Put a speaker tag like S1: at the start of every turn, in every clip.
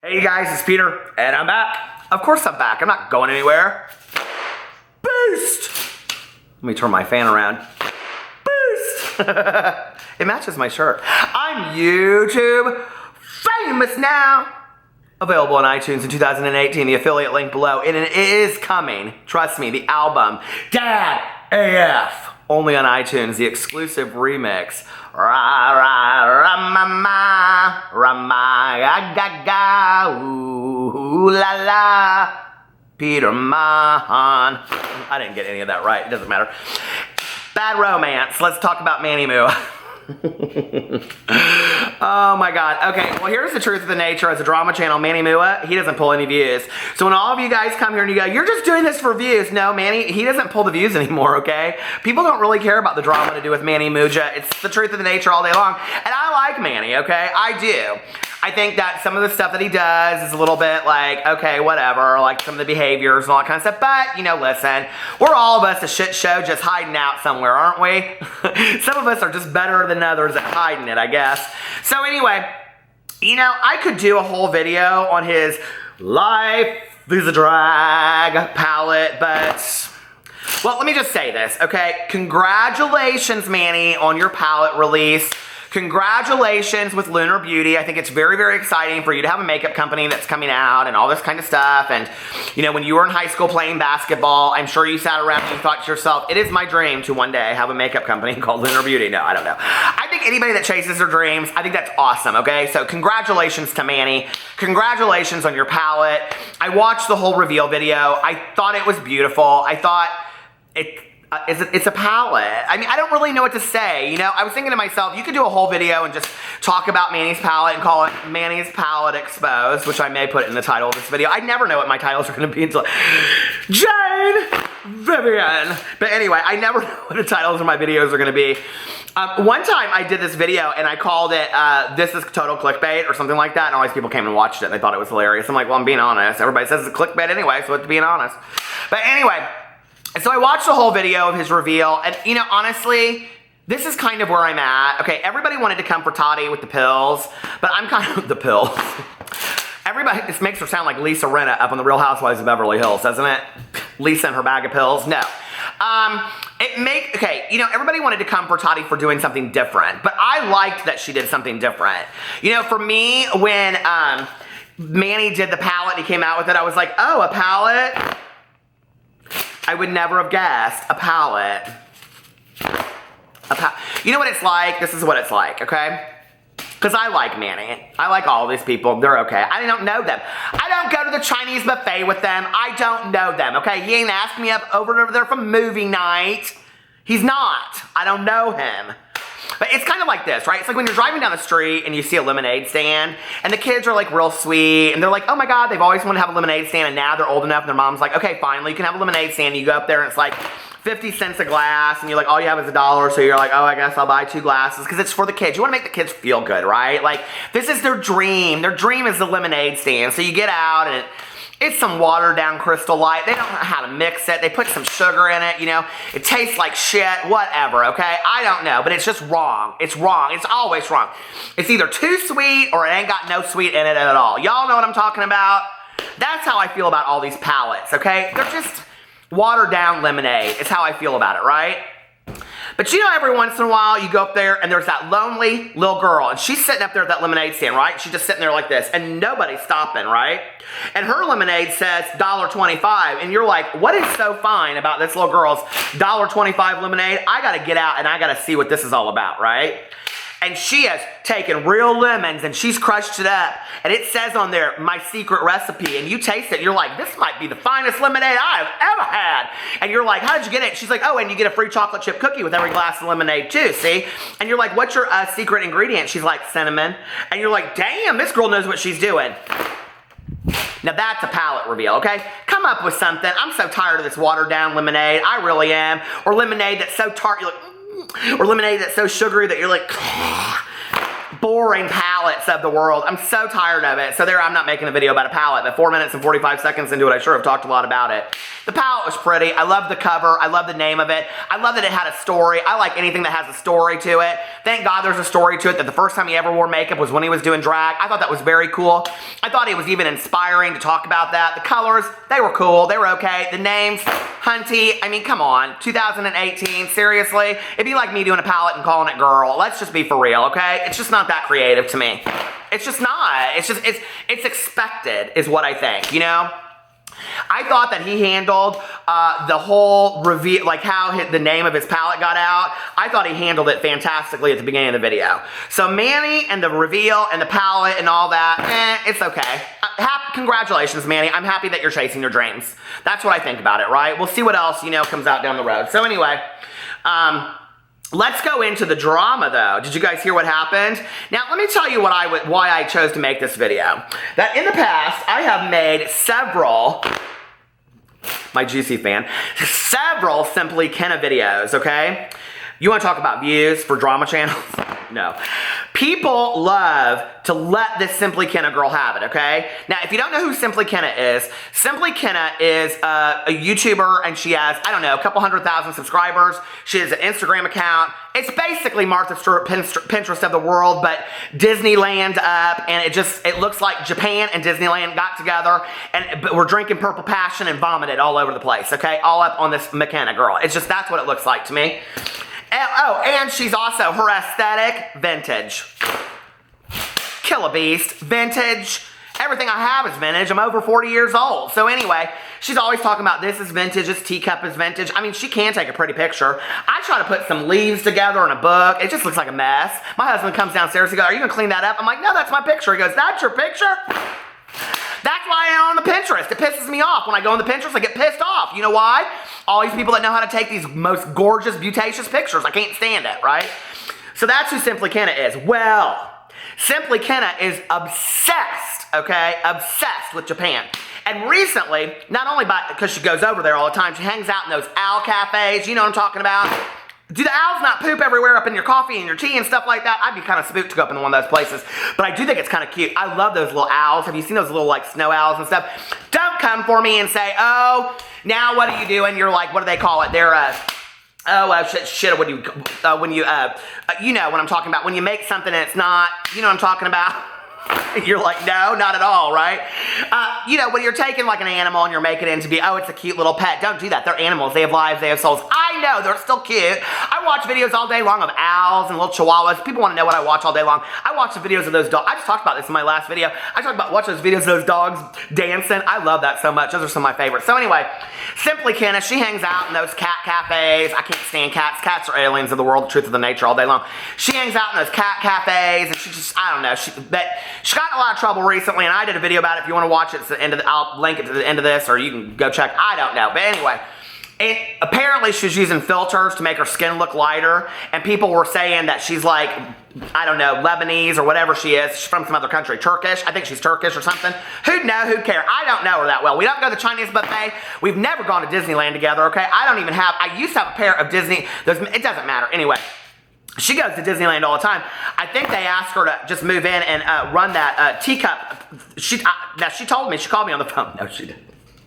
S1: Hey guys, it's Peter, and I'm back. Of course I'm back. I'm not going anywhere. Boost! Let me turn my fan around. Boost! It matches my shirt. I'm YouTube famous now. Available on iTunes in 2018, the affiliate link below. And it is coming. Trust me, the album, Dad AF. Only on iTunes, the exclusive remix. Ra ra ra ma ga ga ooh la la. Peter Monn. I didn't get any of that right. It doesn't matter. Bad Romance. Let's talk about Manny Moo. Oh my God. Okay, well here's the truth of the nature. As a drama channel, Manny Mua, he doesn't pull any views. So when all of you guys come here and you go, you're just doing this for views. No, Manny, he doesn't pull the views anymore, okay? People don't really care about the drama to do with Manny Muja. It's the truth of the nature all day long. And I like Manny, okay? I do. I think that some of the stuff that he does is a little bit like, okay, whatever, like some of the behaviors and all that kind of stuff. But, you know, listen, we're all of us a shit show just hiding out somewhere, aren't we? Some of us are just better than others at hiding it, I guess. So anyway, you know, I could do a whole video on his Life is a Drag palette, but, well, let me just say this, okay? Congratulations, Manny, on your palette release. Congratulations with Lunar Beauty. I think it's very, very exciting for you to have a makeup company that's coming out and all this kind of stuff. And, you know, when you were in high school playing basketball, I'm sure you sat around and you thought to yourself, it is my dream to one day have a makeup company called Lunar Beauty. No, I don't know. I think anybody that chases their dreams, I think that's awesome, okay? So congratulations to Manny. Congratulations on your palette. I watched the whole reveal video. I thought it was beautiful. I thought it's a palette. I mean, I don't really know what to say, you know? I was thinking to myself, you could do a whole video and just talk about Manny's palette and call it Manny's Palette Exposed, which I may put in the title of this video. I never know what my titles are going to be until Jane Vivian. But anyway, I never know what the titles of my videos are going to be. One time I did this video and I called it, This is Total Clickbait or something like that, and all these people came and watched it and they thought it was hilarious. I'm like, well, I'm being honest. Everybody says it's a clickbait anyway, so it's being honest. But anyway, so I watched the whole video of his reveal, and you know, honestly, this is kind of where I'm at. Okay, everybody wanted to come for Toddy with the pills, but I'm kind of the pills. Everybody, this makes her sound like Lisa Rinna up on the Real Housewives of Beverly Hills, doesn't it? Lisa and her bag of pills. No. Okay, you know, everybody wanted to come for Toddy for doing something different, but I liked that she did something different. You know, for me, when Manny did the palette, he came out with it, I was like, oh, a palette? I would never have guessed a palette. You know what it's like? This is what it's like, okay? Because I like Manny. I like all these people. They're okay. I don't know them. I don't go to the Chinese buffet with them. I don't know them, okay? He ain't asked me up over there for movie night. He's not. I don't know him. But it's kind of like this, right? It's like when you're driving down the street and you see a lemonade stand and the kids are like real sweet and they're like, oh my God, they've always wanted to have a lemonade stand and now they're old enough and their mom's like, okay, finally you can have a lemonade stand. And you go up there and it's like 50 cents a glass and you're like, all you have is $1. So you're like, oh, I guess I'll buy 2 glasses because it's for the kids. You want to make the kids feel good, right? Like this is their dream. Their dream is the lemonade stand. So you get out and it's some watered down Crystal Light. They don't know how to mix it. They put some sugar in it, you know. It tastes like shit, whatever, okay? I don't know, but it's just wrong. It's wrong. It's always wrong. It's either too sweet or it ain't got no sweet in it at all. Y'all know what I'm talking about? That's how I feel about all these palettes, okay? They're just watered down lemonade. It's how I feel about it, right? But you know, every once in a while, you go up there and there's that lonely little girl and she's sitting up there at that lemonade stand, right? She's just sitting there like this and nobody's stopping, right? And her lemonade says $1.25 and you're like, what is so fine about this little girl's $1.25 lemonade? I gotta get out and I gotta see what this is all about, right? And she has taken real lemons and she's crushed it up. And it says on there, my secret recipe. And you taste it, you're like, this might be the finest lemonade I've ever had. And you're like, how did you get it? She's like, oh, and you get a free chocolate chip cookie with every glass of lemonade too, see? And you're like, what's your secret ingredient? She's like, cinnamon. And you're like, damn, this girl knows what she's doing. Now that's a palette reveal, okay? Come up with something. I'm so tired of this watered down lemonade. I really am. Or lemonade that's so tart, you're like, or lemonade that's so sugary that you're like, boring palettes of the world. I'm so tired of it. So there, I'm not making a video about a palette, but 4 minutes and 45 seconds into it, I sure have talked a lot about it. The palette was pretty. I love the cover. I love the name of it. I love that it had a story. I like anything that has a story to it. Thank God there's a story to it, that the first time he ever wore makeup was when he was doing drag. I thought that was very cool. I thought it was even inspiring to talk about that. The colors, they were cool. They were okay. The names, Hunty, I mean, come on. 2018, seriously? It'd be like me doing a palette and calling it Girl. Let's just be for real, okay? It's just not that creative to me. It's just not. It's expected is what I think, you know? I thought that he handled the whole reveal, like how the name of his palette got out. I thought he handled it fantastically at the beginning of the video. So Manny and the reveal and the palette and all that, it's okay. Congratulations, Manny. I'm happy that you're chasing your dreams. That's what I think about it, right? We'll see what else, you know, comes out down the road. So anyway, let's go into the drama, though. Did you guys hear what happened? Now, let me tell you why I chose to make this video. That in the past, I have made several, my Juicy fan, several Simply Kenna videos, okay? You want to talk about views for drama channels? No. People love to let this Simply Kenna girl have it, okay? Now, if you don't know who Simply Kenna is a YouTuber, and she has, I don't know, a couple 100,000 subscribers. She has an Instagram account. It's basically Martha Stewart Pinterest of the world, but Disneyland up, and it looks like Japan and Disneyland got together, but we're drinking Purple Passion and vomited all over the place, okay? All up on this McKenna girl. It's just, that's what it looks like to me. Oh, and she's also, her aesthetic, vintage. Kill a beast, vintage. Everything I have is vintage. I'm over 40 years old. So anyway, she's always talking about this is vintage, this teacup is vintage. I mean, she can take a pretty picture. I try to put some leaves together in a book. It just looks like a mess. My husband comes downstairs, he goes, "Are you gonna clean that up?" I'm like, "No, that's my picture." He goes, "That's your picture?" That's why I am on the Pinterest. It pisses me off. When I go on the Pinterest, I get pissed off. You know why? All these people that know how to take these most gorgeous, beautacious pictures. I can't stand it, right? So that's who Simply Kenna is. Well, Simply Kenna is obsessed, okay? Obsessed with Japan. And recently, not only because she goes over there all the time, she hangs out in those owl cafes. You know what I'm talking about? Do the owls not poop everywhere up in your coffee and your tea and stuff like that? I'd be kind of spooked to go up in one of those places. But I do think it's kind of cute. I love those little owls. Have you seen those little like snow owls and stuff? Don't come for me and say, "Oh, now what are you doing?" You're like, what do they call it? They're shit, when you know what I'm talking about. When you make something and it's not, you know what I'm talking about? You're like, no, not at all, right? You know, when you're taking like an animal and you're making it into be, oh, it's a cute little pet. Don't do that. They're animals. They have lives. They have souls. I know. They're still cute. I watch videos all day long of owls and little chihuahuas. People want to know what I watch all day long. I watch the videos of those dogs. I just talked about this in my last video. I talked about watching those videos of those dogs dancing. I love that so much. Those are some of my favorites. So anyway, Simply Kenna, she hangs out in those cat cafes. I can't stand cats. Cats are aliens of the world, the truth of the nature all day long. She hangs out in those cat cafes, and she just, I don't know. She got in a lot of trouble recently, and I did a video about it. If you want to watch it, it's the end of I'll link it to the end of this, or you can go check. I don't know. But anyway, apparently she's using filters to make her skin look lighter, and people were saying that she's like, I don't know, Lebanese or whatever she is. She's from some other country. Turkish. I think she's Turkish or something. Who'd know? Who'd care? I don't know her that well. We don't go to the Chinese buffet. We've never gone to Disneyland together, okay? I used to have a pair of Disney, it doesn't matter. Anyway. She goes to Disneyland all the time. I think they asked her to just move in and run that teacup. She told me, she called me on the phone. No, she didn't.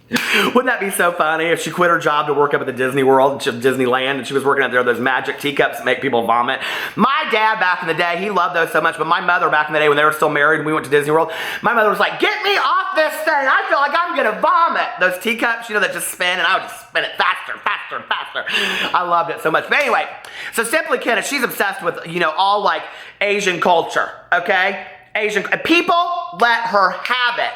S1: Wouldn't that be so funny if she quit her job to work up at the Disney World, Disneyland, and she was working out there, those magic teacups that make people vomit. My dad back in the day, he loved those so much, but my mother back in the day when they were still married and we went to Disney World, my mother was like, "Get me off this thing. I feel like I'm going to vomit." Those teacups, you know, that just spin, and I would just spin it faster, faster, faster. I loved it so much. But anyway, so Simply Kenna, she's obsessed with, you know, all like Asian culture, okay? Asian people, let her have it.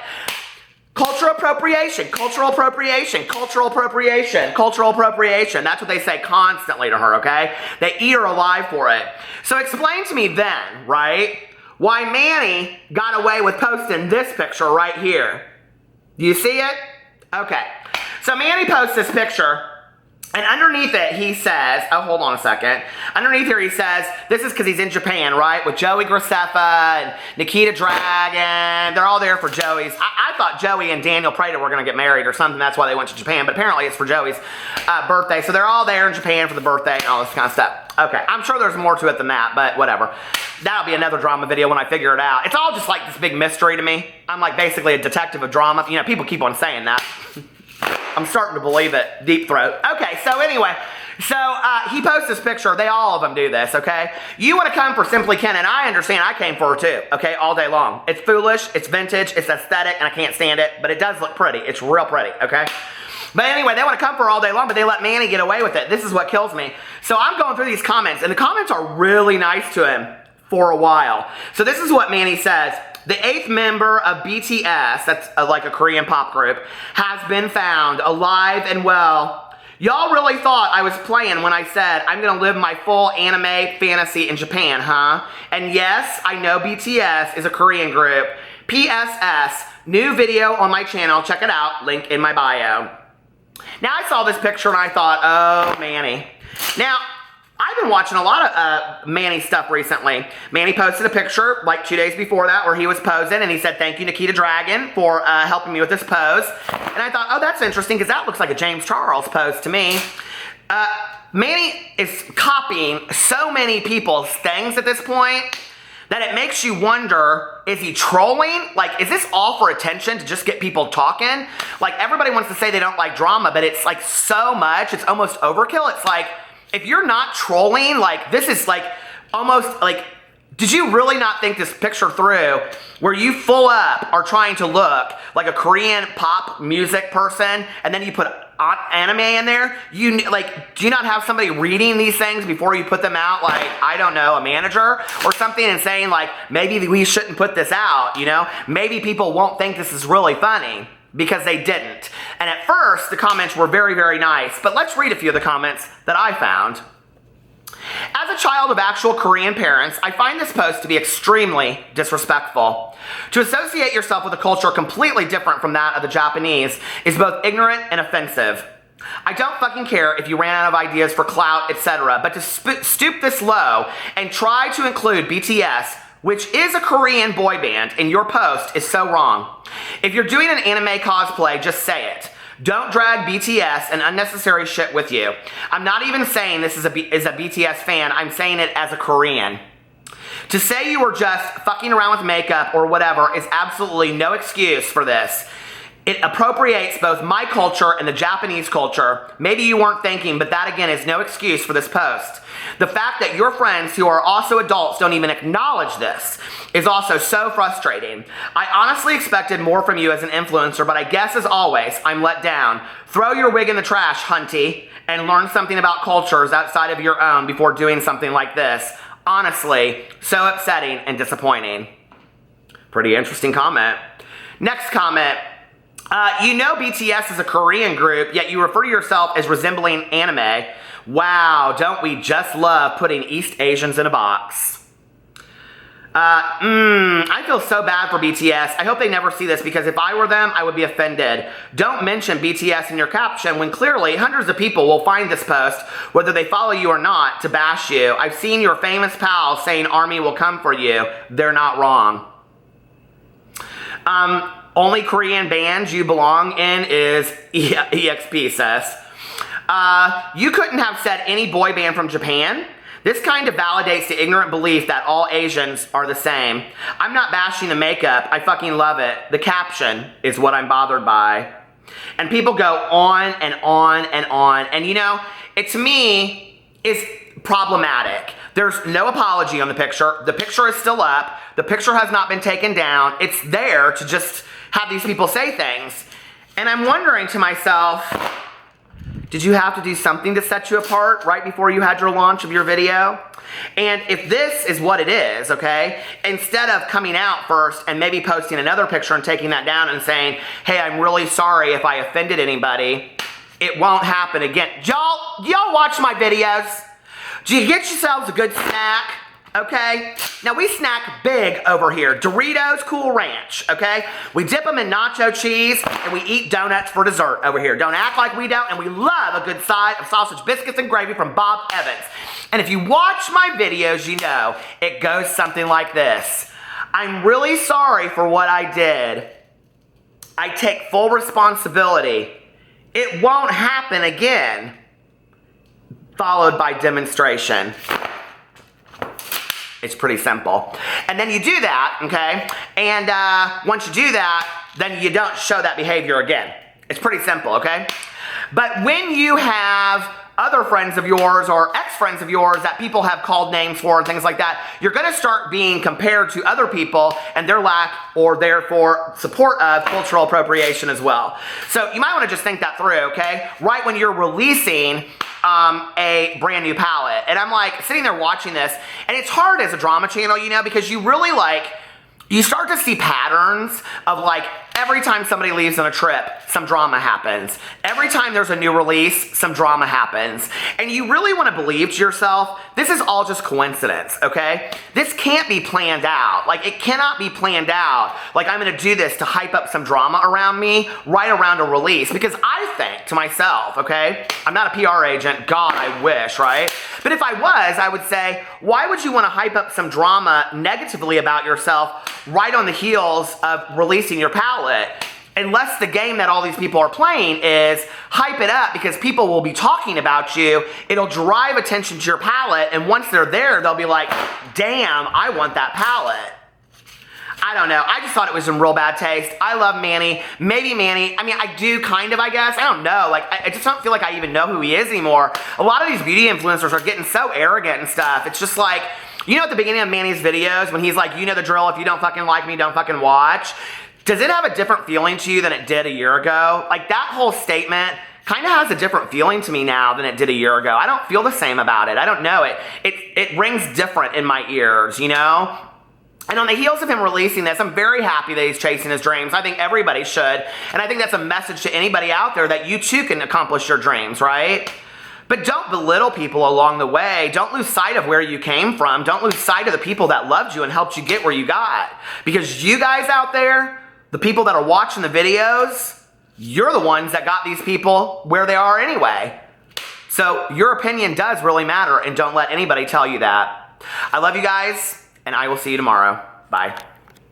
S1: Cultural appropriation, cultural appropriation, cultural appropriation, cultural appropriation. That's what they say constantly to her, okay? They eat her alive for it. So explain to me then, right, why Manny got away with posting this picture right here. Do you see it? Okay. So Manny posts this picture And underneath it, he says, oh, hold on a second. Underneath here, he says, this is because he's in Japan, right? With Joey Graceffa and Nikita Dragon. They're all there for Joey's. I thought Joey and Daniel Prater were going to get married or something. That's why they went to Japan. But apparently it's for Joey's birthday. So they're all there in Japan for the birthday and all this kind of stuff. Okay, I'm sure there's more to it than that, but whatever. That'll be another drama video when I figure it out. It's all just like this big mystery to me. I'm like basically a detective of drama. You know, people keep on saying that. I'm starting to believe it. Deep throat. Okay, so anyway, he posts this picture. All of them do this, okay? You want to come for Simply Ken, and I understand I came for her too, okay, all day long. It's foolish, it's vintage, it's aesthetic, and I can't stand it, but it does look pretty. It's real pretty, okay? But anyway, they want to come for her all day long, but they let Manny get away with it. This is what kills me. So I'm going through these comments, and the comments are really nice to him for a while. So this is what Manny says. The 8th member of BTS, that's like a Korean pop group, has been found alive and well. Y'all really thought I was playing when I said I'm going to live my full anime fantasy in Japan, huh? And yes, I know BTS is a Korean group. PSS, new video on my channel. Check it out. Link in my bio. Now, I saw this picture and I thought, oh, Manny. Now, I've been watching a lot of Manny stuff recently. Manny posted a picture like 2 days before that where he was posing and he said, thank you, Nikita Dragon, for helping me with this pose. And I thought, oh, that's interesting because that looks like a James Charles pose to me. Manny is copying so many people's things at this point that it makes you wonder, is he trolling? Like, is this all for attention to just get people talking? Like, everybody wants to say they don't like drama, but it's like so much, it's almost overkill. It's like, if you're not trolling, like, this is like almost like, did you really not think this picture through where you full up are trying to look like a Korean pop music person and then you put anime in there? You like, do you not have somebody reading these things before you put them out? Like, I don't know, a manager or something, and saying like, maybe we shouldn't put this out, you know? Maybe people won't think this is really funny. Because they didn't. And at first, the comments were very, very nice. But let's read a few of the comments that I found. As a child of actual Korean parents, I find this post to be extremely disrespectful. To associate yourself with a culture completely different from that of the Japanese is both ignorant and offensive. I don't fucking care if you ran out of ideas for clout, etc., but to stoop this low and try to include BTS, which is a Korean boy band, in your post is so wrong. If you're doing an anime cosplay, just say it. Don't drag BTS and unnecessary shit with you. I'm not even saying this is a BTS fan, I'm saying it as a Korean. To say you were just fucking around with makeup or whatever is absolutely no excuse for this. It appropriates both my culture and the Japanese culture. Maybe you weren't thinking, but that again is no excuse for this post. The fact that your friends who are also adults don't even acknowledge this is also so frustrating. I honestly expected more from you as an influencer, but I guess as always, I'm let down. Throw your wig in the trash, hunty, and learn something about cultures outside of your own before doing something like this. Honestly, so upsetting and disappointing. Pretty interesting comment. Next comment. You know BTS is a Korean group, yet you refer to yourself as resembling anime. Wow, don't we just love putting East Asians in a box? I feel so bad for BTS. I hope they never see this because if I were them, I would be offended. Don't mention BTS in your caption when clearly hundreds of people will find this post, whether they follow you or not, to bash you. I've seen your famous pals saying Army will come for you. They're not wrong. Only Korean band you belong in is EXP, says. You couldn't have said any boy band from Japan. This kind of validates the ignorant belief that all Asians are the same. I'm not bashing the makeup. I fucking love it. The caption is what I'm bothered by. And people go on and on and on. And you know, it to me is problematic. There's no apology on the picture. The picture is still up. The picture has not been taken down. It's there to just have these people say things. And I'm wondering to myself, did you have to do something to set you apart right before you had your launch of your video? And if this is what it is, okay, instead of coming out first and maybe posting another picture and taking that down and saying, hey, I'm really sorry if I offended anybody, it won't happen again. Y'all watch my videos? Do you get yourselves a good snack? okay? Now we snack big over here. Doritos Cool Ranch, okay? We dip them in nacho cheese and we eat donuts for dessert over here. Don't act like we don't, and we love a good side of sausage biscuits and gravy from Bob Evans. And if you watch my videos, you know it goes something like this. I'm really sorry for what I did. I take full responsibility. It won't happen again. Followed by demonstration. It's pretty simple. And then you do that, okay? And once you do that, then you don't show that behavior again. It's pretty simple, okay? But when you have other friends of yours or ex-friends of yours that people have called names for and things like that, you're gonna start being compared to other people and their lack or therefore support of cultural appropriation as well. So you might wanna just think that through, okay? Right when you're releasing a brand new palette. And I'm like sitting there watching this, and it's hard as a drama channel, you know, because you really you start to see patterns of like every time somebody leaves on a trip, some drama happens. Every time there's a new release, some drama happens. And you really want to believe to yourself, this is all just coincidence, okay? This can't be planned out. Like, it cannot be planned out. Like, I'm going to do this to hype up some drama around me right around a release. Because I think to myself, okay, I'm not a PR agent. God, I wish, right? But if I was, I would say, why would you want to hype up some drama negatively about yourself right on the heels of releasing your palette? Unless the game that all these people are playing is hype it up because people will be talking about you. It'll drive attention to your palette, and once they're there, they'll be like, damn, I want that palette. I don't know. I just thought it was some real bad taste. I love Manny. Maybe Manny. I mean, I do kind of, I guess. I don't know. Like, I just don't feel like I even know who he is anymore. A lot of these beauty influencers are getting so arrogant and stuff. It's just like, you know at the beginning of Manny's videos when he's like, you know the drill, if you don't fucking like me, don't fucking watch. Does it have a different feeling to you than it did a year ago? Like, that whole statement kind of has a different feeling to me now than it did a year ago. I don't feel the same about it. I don't know. It rings different in my ears, you know? And on the heels of him releasing this, I'm very happy that he's chasing his dreams. I think everybody should. And I think that's a message to anybody out there that you too can accomplish your dreams, right? But don't belittle people along the way. Don't lose sight of where you came from. Don't lose sight of the people that loved you and helped you get where you got. Because you guys out there, the people that are watching the videos, you're the ones that got these people where they are anyway. So your opinion does really matter, and don't let anybody tell you that. I love you guys, and I will see you tomorrow. Bye.